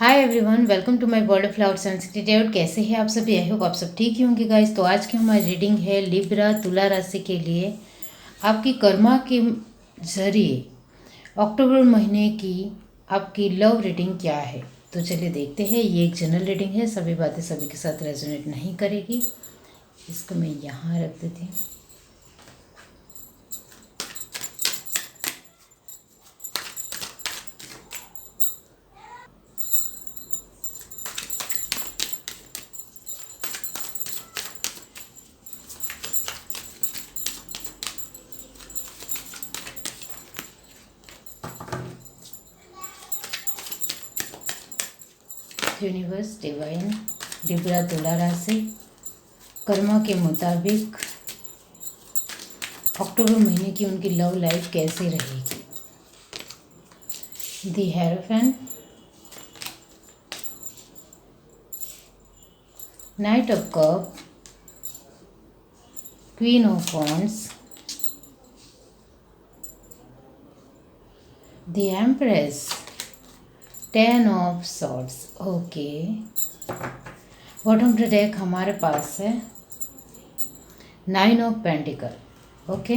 Hi everyone, welcome to my world of flower sensitive. कैसे हैं आप सभी? आई होप आप सब ठीक ही होंगे गाइस। तो आज की हमारी रीडिंग है लिब्रा तुला राशि के लिए आपकी कर्मा के जरिए अक्टूबर महीने की आपकी लव रीडिंग क्या है। तो चलिए देखते हैं। ये एक जनरल रीडिंग है, सभी बातें सभी के साथ रेजोनेट नहीं करेगी। इसको मैं यहाँ रख देती हूँ। यूनिवर्स डिवाइन लिब्रा तुला राशि कर्मा के मुताबिक अक्टूबर महीने की उनकी लव लाइफ कैसे रहेगी। The hierophant, knight of cup, queen of wands, the empress, 10 of swords. Okay, bottom of the deck हमारे पास है 9 ऑफ पेंटिकल। ओके,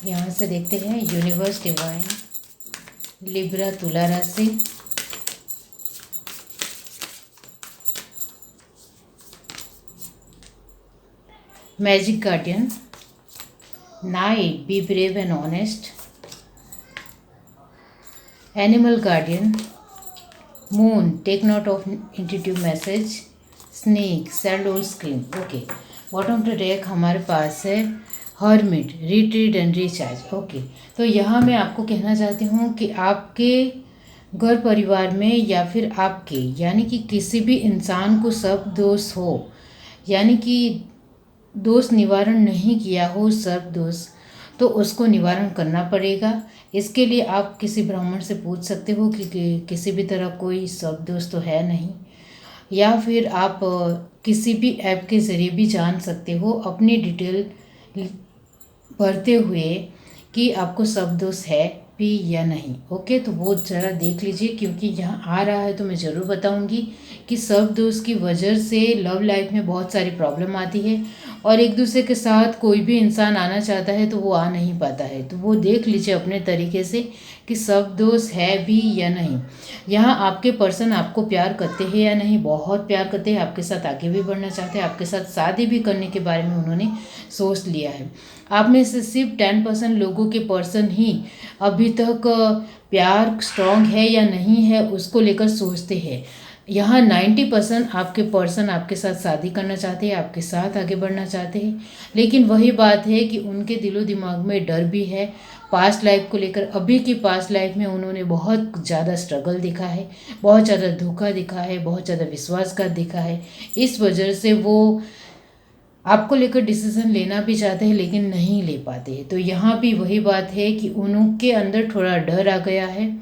यहाँ से देखते हैं यूनिवर्स डिवाइन लिब्रा तुला राशि magic guardian, knight be brave and honest, animal guardian, moon take note of intuitive message, snake sealed और scream. Okay, bottom of the deck हमारे पास है hermit, retreat and recharge. Okay, तो यहाँ मैं आपको कहना चाहती हूँ कि आपके घर परिवार में या फिर आपके यानी कि किसी भी इंसान को सब दोष हो, यानी कि दोष निवारण नहीं किया हो सर्प दोष, तो उसको निवारण करना पड़ेगा। इसके लिए आप किसी ब्राह्मण से पूछ सकते हो कि किसी भी तरह कोई सर्प दोष तो है नहीं, या फिर आप किसी भी ऐप के ज़रिए भी जान सकते हो अपनी डिटेल भरते हुए कि आपको सर्प दोष है भी या नहीं। ओके, तो वो ज़रा देख लीजिए, क्योंकि यहाँ आ रहा है तो मैं ज़रूर बताऊंगी कि सर्प दोष की वजह से लव लाइफ में बहुत सारी प्रॉब्लम आती है और एक दूसरे के साथ कोई भी इंसान आना चाहता है तो वो आ नहीं पाता है। तो वो देख लीजिए अपने तरीके से कि सर्प दोष है भी या नहीं। यहाँ आपके पर्सन आपको प्यार करते हैं या नहीं, बहुत प्यार करते हैं, आपके साथ आगे भी बढ़ना चाहते हैं, आपके साथ शादी भी करने के बारे में उन्होंने सोच लिया है। आप में से सिर्फ 10% लोगों के पर्सन ही अभी तक प्यार स्ट्रांग है या नहीं है उसको लेकर सोचते हैं। यहाँ 90% आपके पर्सन आपके साथ शादी करना चाहते हैं, आपके साथ आगे बढ़ना चाहते हैं, लेकिन वही बात है कि उनके दिलो दिमाग में डर भी है पास्ट लाइफ को लेकर। अभी की पास्ट लाइफ में उन्होंने बहुत ज़्यादा स्ट्रगल दिखा है, बहुत ज़्यादा धोखा दिखा है, बहुत ज़्यादा विश्वासघात दिखा है। इस वजह से वो आपको लेकर डिसीजन लेना भी चाहते हैं लेकिन नहीं ले पाते हैं। तो यहाँ भी वही बात है कि उनके अंदर थोड़ा डर आ गया है,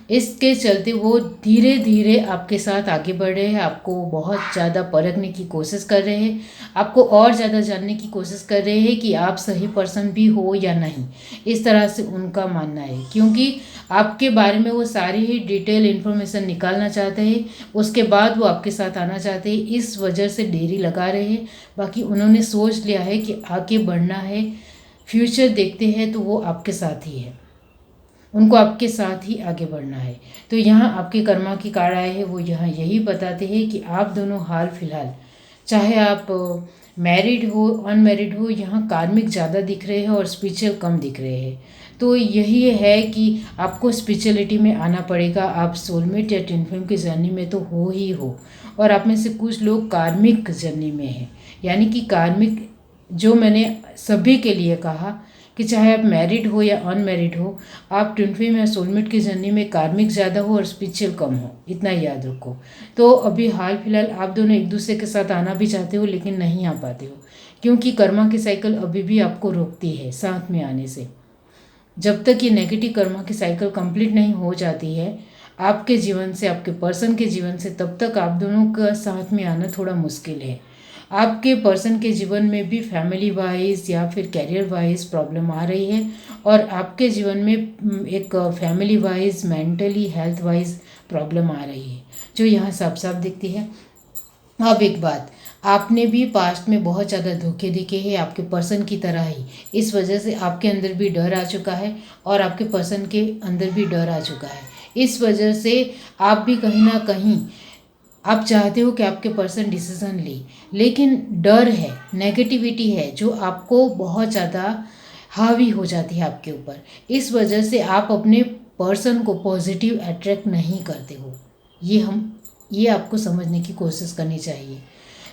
इसके चलते वो धीरे धीरे आपके साथ आगे बढ़ रहे हैं, आपको बहुत ज़्यादा परखने की कोशिश कर रहे हैं, आपको और ज़्यादा जानने की कोशिश कर रहे हैं कि आप सही पर्सन भी हो या नहीं। इस तरह से उनका मानना है, क्योंकि आपके बारे में वो सारी ही डिटेल इन्फॉर्मेशन निकालना चाहते हैं, उसके बाद वो आपके साथ आना चाहते हैं। इस वजह से देरी लगा रहे हैं। बाकी उन्होंने सोच लिया है कि आगे बढ़ना है, फ्यूचर देखते हैं तो वो आपके साथ ही है, उनको आपके साथ ही आगे बढ़ना है। तो यहाँ आपके कर्मा की कार्ड आए हैं, वो यहाँ यही बताते हैं कि आप दोनों हाल फिलहाल, चाहे आप मैरिड हो अनमैरिड हो, यहाँ कार्मिक ज़्यादा दिख रहे हैं और स्पिरिचुअल कम दिख रहे हैं। तो यही है कि आपको स्पिरिचुअलिटी में आना पड़ेगा। आप सोलमेट या ट्विन फ्लेम की जर्नी में तो हो ही हो, और आप में से कुछ लोग कार्मिक जर्नी में हैं, यानी कि कार्मिक जो मैंने सभी के लिए कहा कि चाहे आप मैरिड हो या अनमैरिड हो, आप ट्विन फ्लेम या सोलमेट की जर्नी में कार्मिक ज़्यादा हो और स्पिरिचुअल कम हो, इतना याद रखो। तो अभी हाल फिलहाल आप दोनों एक दूसरे के साथ आना भी चाहते हो लेकिन नहीं आ पाते हो, क्योंकि कर्मा की साइकिल अभी भी आपको रोकती है साथ में आने से। जब तक ये नेगेटिव कर्मा की साइकिल कंप्लीट नहीं हो जाती है आपके जीवन से, आपके पर्सन के जीवन से, तब तक आप दोनों का साथ में आना थोड़ा मुश्किल है। आपके पर्सन के जीवन में भी फैमिली वाइज या फिर कैरियर वाइज प्रॉब्लम आ रही है, और आपके जीवन में एक family wise mentally health wise problem आ रही है, जो यहाँ साफ साफ दिखती है। अब एक बात, आपने भी पास्ट में बहुत ज़्यादा धोखे दिखे हैं आपके पर्सन की तरह ही, इस वजह से आपके अंदर भी डर आ चुका है और आपके पर्सन के अंदर भी डर आ चुका है। इस वजह से आप भी कहीं ना कहीं आप चाहते हो कि आपके पर्सन डिसीजन ले, लेकिन डर है, नेगेटिविटी है जो आपको बहुत ज़्यादा हावी हो जाती है आपके ऊपर। इस वजह से आप अपने पर्सन को पॉजिटिव अट्रैक्ट नहीं करते हो। ये आपको समझने की कोशिश करनी चाहिए।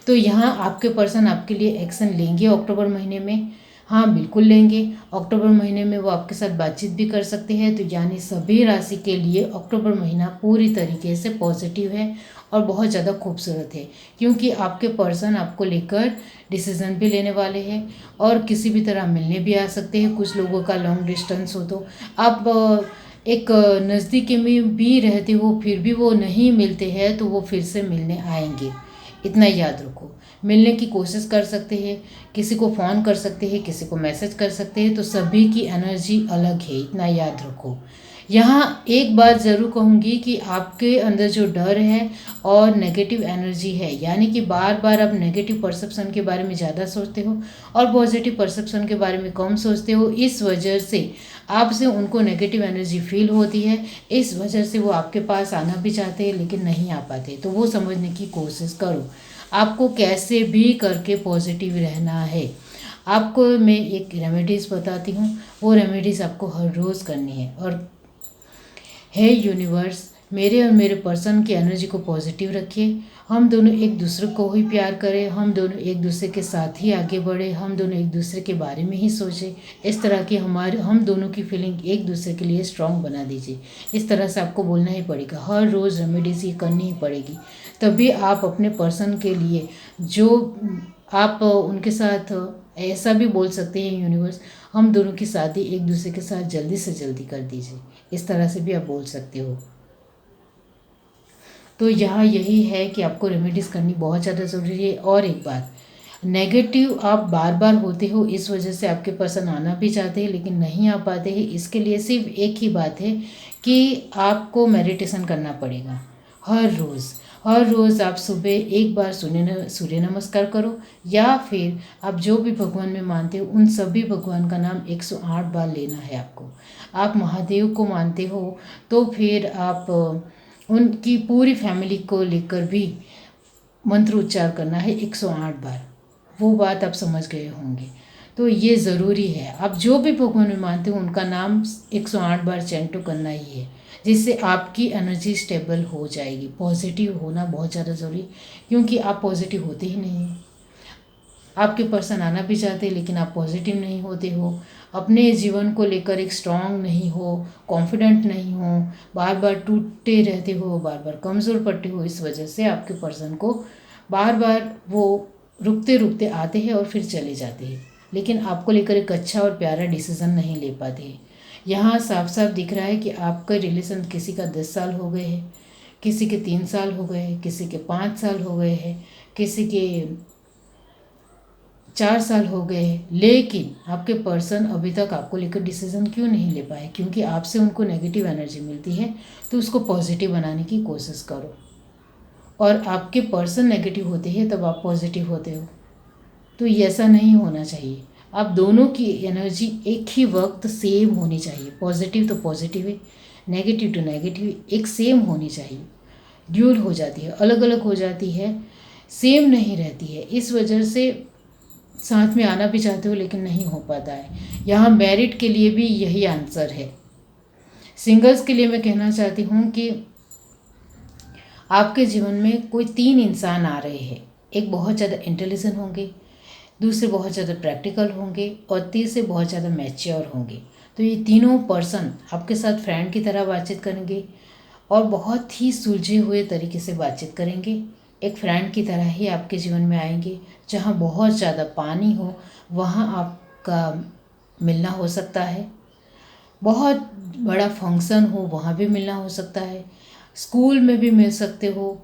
तो यहाँ आपके पर्सन आपके लिए एक्शन लेंगे अक्टूबर महीने में, हाँ बिल्कुल लेंगे। अक्टूबर महीने में वो आपके साथ बातचीत भी कर सकते हैं। तो यानी सभी राशि के लिए अक्टूबर महीना पूरी तरीके से पॉजिटिव है और बहुत ज़्यादा खूबसूरत है, क्योंकि आपके पर्सन आपको लेकर डिसीज़न भी लेने वाले हैं और किसी भी तरह मिलने भी आ सकते हैं। कुछ लोगों का लॉन्ग डिस्टेंस हो तो आप एक नज़दीकी में भी रहते हो फिर भी वो नहीं मिलते हैं, तो वो फिर से मिलने आएंगे, इतना याद रखो। मिलने की कोशिश कर सकते हैं, किसी को फ़ोन कर सकते हैं, किसी को मैसेज कर सकते हैं, तो सभी की एनर्जी अलग है, इतना याद रखो। यहाँ एक बात ज़रूर कहूँगी कि आपके अंदर जो डर है और नेगेटिव एनर्जी है, यानी कि बार बार आप नेगेटिव परसेप्शन के बारे में ज़्यादा सोचते हो और पॉजिटिव परसेप्शन के बारे में कम सोचते हो, इस वजह से आपसे उनको नेगेटिव एनर्जी फील होती है। इस वजह से वो आपके पास आना भी चाहते हैं लेकिन नहीं आ पाते। तो वो समझने की कोशिश करो, आपको कैसे भी करके पॉजिटिव रहना है। आपको मैं एक रेमेडीज़ बताती हूँ, वो रेमेडीज़ आपको हर रोज़ करनी है। और हे यूनिवर्स, मेरे और मेरे पर्सन की एनर्जी को पॉजिटिव रखिए, हम दोनों एक दूसरे को ही प्यार करें, हम दोनों एक दूसरे के साथ ही आगे बढ़े, हम दोनों एक दूसरे के बारे में ही सोचें। इस तरह की हम दोनों की फीलिंग एक दूसरे के लिए स्ट्रांग बना दीजिए। इस तरह से आपको बोलना ही पड़ेगा, हर रोज़ रेमेडीज ये करनी ही पड़ेगी। तभी आप अपने पर्सन के लिए जो आप उनके साथ ऐसा भी बोल सकते हैं, यूनिवर्स हम दोनों की शादी एक दूसरे के साथ जल्दी से जल्दी कर दीजिए, इस तरह से भी आप बोल सकते हो। तो यहाँ यही है कि आपको रेमेडीज़ करनी बहुत ज़्यादा ज़रूरी है। और एक बात, नेगेटिव आप बार बार होते हो, इस वजह से आपके पर्सन आना भी चाहते हैं लेकिन नहीं आ पाते हैं। इसके लिए सिर्फ एक ही बात है कि आपको मेडिटेशन करना पड़ेगा हर रोज़ आप सुबह एक बार सूर्य नमस्कार करो, या फिर आप जो भी भगवान में मानते हो उन सभी भगवान का नाम 108 बार लेना है आपको। आप महादेव को मानते हो तो फिर आप उनकी पूरी फैमिली को लेकर भी मंत्र उच्चार करना है 108 बार। वो बात आप समझ गए होंगे। तो ये ज़रूरी है, आप जो भी भगवान में मानते हो उनका नाम 108 बार चैंट तो करना ही है, जिससे आपकी एनर्जी स्टेबल हो जाएगी। पॉजिटिव होना बहुत ज़्यादा ज़रूरी, क्योंकि आप पॉजिटिव होते ही नहीं हैं। आपके पर्सन आना भी चाहते हैं लेकिन आप पॉजिटिव नहीं होते हो, अपने जीवन को लेकर एक स्ट्रांग नहीं हो, कॉन्फिडेंट नहीं हो, बार बार टूटते रहते हो, बार बार कमज़ोर पड़ते हो। इस वजह से आपके पर्सन को बार बार वो रुकते रुकते आते हैं और फिर चले जाते हैं, लेकिन आपको लेकर एक अच्छा और प्यारा डिसीज़न नहीं ले पाते हैं। यहाँ साफ साफ दिख रहा है कि आपका रिलेशन किसी का 10 साल हो गए हैं, किसी के 3 साल हो गए हैं, किसी के 5 साल हो गए हैं, किसी के 4 साल हो गए हैं, लेकिन आपके पर्सन अभी तक आपको लेकर डिसीज़न क्यों नहीं ले पाए? क्योंकि आपसे उनको नेगेटिव एनर्जी मिलती है। तो उसको पॉजिटिव बनाने की कोशिश करो। और आपके पर्सन नेगेटिव होते हैं तब आप पॉजिटिव होते हो, तो ये ऐसा नहीं होना चाहिए। आप दोनों की एनर्जी एक ही वक्त सेम होनी चाहिए। पॉजिटिव तो पॉजिटिव है, नेगेटिव तो नेगेटिव एक सेम होनी चाहिए। ड्यूल हो जाती है, अलग अलग हो जाती है, सेम नहीं रहती है। इस वजह से साथ में आना भी चाहते हो लेकिन नहीं हो पाता है। यहाँ मैरिड के लिए भी यही आंसर है। सिंगल्स के लिए मैं कहना चाहती हूँ कि आपके जीवन में कोई 3 इंसान आ रहे हैं। एक बहुत ज़्यादा इंटेलिजेंट होंगे, दूसरे बहुत ज़्यादा प्रैक्टिकल होंगे और तीसरे बहुत ज़्यादा मैच्योर होंगे। तो ये तीनों पर्सन आपके साथ फ्रेंड की तरह बातचीत करेंगे और बहुत ही सुलझे हुए तरीके से बातचीत करेंगे। एक फ्रेंड की तरह ही आपके जीवन में आएंगे। जहाँ बहुत ज़्यादा पानी हो वहाँ आपका मिलना हो सकता है, बहुत बड़ा फंक्शन हो वहाँ भी मिलना हो सकता है, स्कूल में भी मिल सकते हो,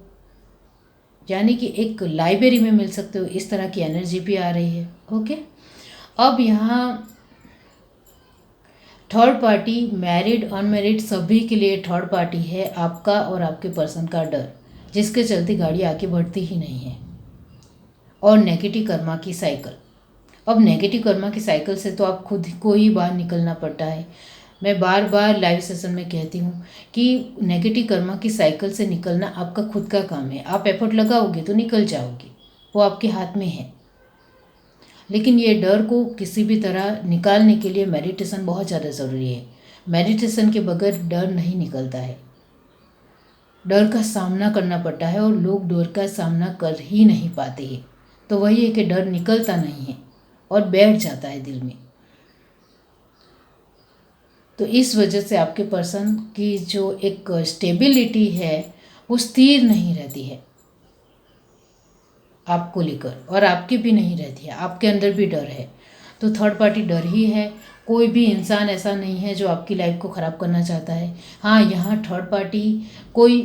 यानी कि एक लाइब्रेरी में मिल सकते हो, इस तरह की एनर्जी भी आ रही है। ओके, अब यहाँ थर्ड पार्टी, मैरिड अनमैरिड सभी के लिए थर्ड पार्टी है आपका और आपके पर्सन का डर, जिसके चलते गाड़ी आगे बढ़ती ही नहीं है। और नेगेटिव कर्मा की साइकिल। अब नेगेटिव कर्मा की साइकिल से तो आप खुद को ही बाहर निकलना पड़ता है। मैं बार बार लाइव सेशन में कहती हूँ कि नेगेटिव कर्मा की साइकिल से निकलना आपका खुद का काम है। आप एफर्ट लगाओगे तो निकल जाओगे, वो आपके हाथ में है। लेकिन ये डर को किसी भी तरह निकालने के लिए मेडिटेशन बहुत ज़्यादा ज़रूरी है। मेडिटेशन के बगैर डर नहीं निकलता है। डर का सामना करना पड़ता है और लोग डर का सामना कर ही नहीं पाते हैं। तो वही है कि डर निकलता नहीं है और बैठ जाता है दिल में। तो इस वजह से आपके पर्सन की जो एक स्टेबिलिटी है वो स्थिर नहीं रहती है आपको लेकर, और आपकी भी नहीं रहती है। आपके अंदर भी डर है, तो थर्ड पार्टी डर ही है। कोई भी इंसान ऐसा नहीं है जो आपकी लाइफ को ख़राब करना चाहता है। हाँ, यहाँ थर्ड पार्टी कोई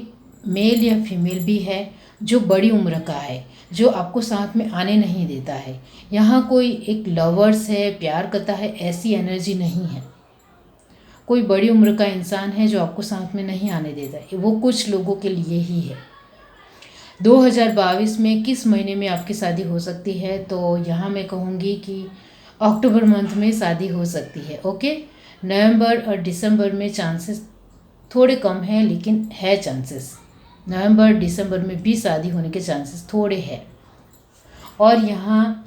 मेल या फीमेल भी है जो बड़ी उम्र का है, जो आपको साथ में आने नहीं देता है। यहाँ कोई एक लवर्स है, प्यार करता है, ऐसी एनर्जी नहीं है। कोई बड़ी उम्र का इंसान है जो आपको साथ में नहीं आने देता है, वो कुछ लोगों के लिए ही है। 2022 में किस महीने में आपकी शादी हो सकती है? तो यहाँ मैं कहूँगी कि अक्टूबर मंथ में शादी हो सकती है। ओके, नवंबर और दिसंबर में चांसेस थोड़े कम हैं, लेकिन है चांसेस। नवंबर दिसंबर में भी शादी होने के चांसेस थोड़े हैं। और यहाँ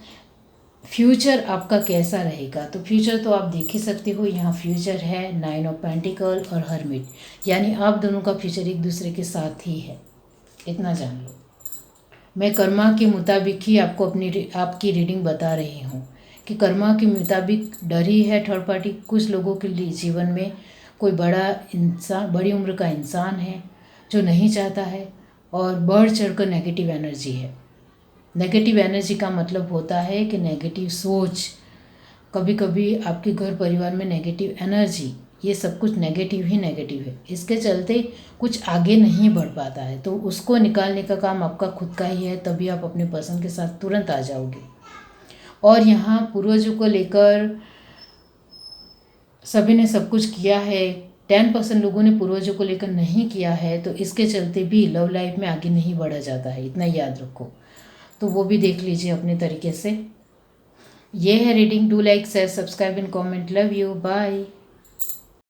फ्यूचर आपका कैसा रहेगा? तो फ्यूचर तो आप देख ही सकते हो। यहाँ फ्यूचर है 9 ऑफ पेंटिकल और हर्मिट, यानी आप दोनों का फ्यूचर एक दूसरे के साथ ही है, इतना जान लो। मैं कर्मा के मुताबिक ही आपको आपकी रीडिंग बता रही हूँ कि कर्मा के मुताबिक डर ही है थर्ड पार्टी। कुछ लोगों के लिए जीवन में कोई बड़ा इंसान, बड़ी उम्र का इंसान है जो नहीं चाहता है, और बढ़ चढ़कर नेगेटिव एनर्जी है। नेगेटिव एनर्जी का मतलब होता है कि नेगेटिव सोच, कभी कभी आपके घर परिवार में नेगेटिव एनर्जी, ये सब कुछ नेगेटिव ही नेगेटिव है। इसके चलते कुछ आगे नहीं बढ़ पाता है, तो उसको निकालने का काम आपका खुद का ही है, तभी आप अपने पर्सन के साथ तुरंत आ जाओगे। और यहाँ पूर्वजों को लेकर सभी ने सब कुछ किया है, 10% लोगों ने पूर्वजों को लेकर नहीं किया है, तो इसके चलते भी लव लाइफ में आगे नहीं बढ़ा जाता है, इतना याद रखो। तो वो भी देख लीजिए अपने तरीके से। ये है reading. Do like, share, subscribe and comment. Love you, bye.